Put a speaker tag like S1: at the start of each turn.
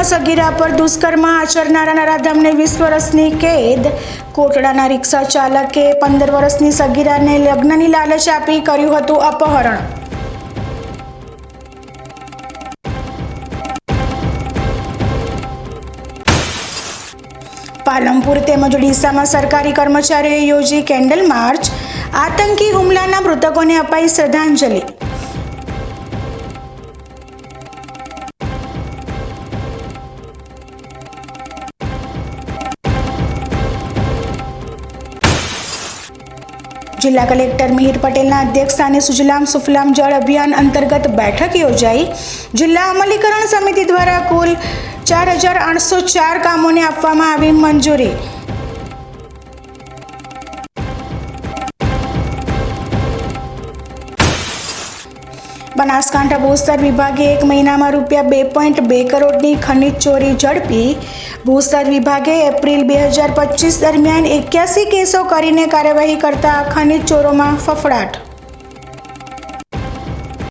S1: ભુજમાં સગીરા પર દુષ્કર્મ આચરનારા નરાધમને 20 વર્ષની કેદ. કોટડાના રિક્ષા ચાલકે 15 વર્ષની સગીરાને લગ્નની લાલચ આપી કર્યું હતું અપહરણ. પાલનપુર તેમજ ડીસામાં સરકારી કર્મચારીઓએ યોજી કેન્ડલ માર્ચ. આતંકી હુમલાના મૃતકોને અપાઈ શ્રદ્ધાંજલિ. જિલ્લા કલેક્ટર મિહિર પટેલના અધ્યક્ષસ્થાને સુજલામ સુફલામ જળ અભિયાન અંતર્ગત બેઠક યોજાઈ. જિલ્લા અમલીકરણ સમિતિ દ્વારા કુલ 4804 કામોને આપવામાં આવી મંજૂરી. બનાસકાંઠા ભૂસ્તર વિભાગે 1 મહિનામાં ₹2.2 કરોડની ખનીજ ચોરી ઝડપી. ભૂસ્તર વિભાગે એપ્રિલ 2025 દરમિયાન 81 કેસો કરીને કાર્યવાહી કરતા ખનીજ ચોરોમાં ફફડાટ.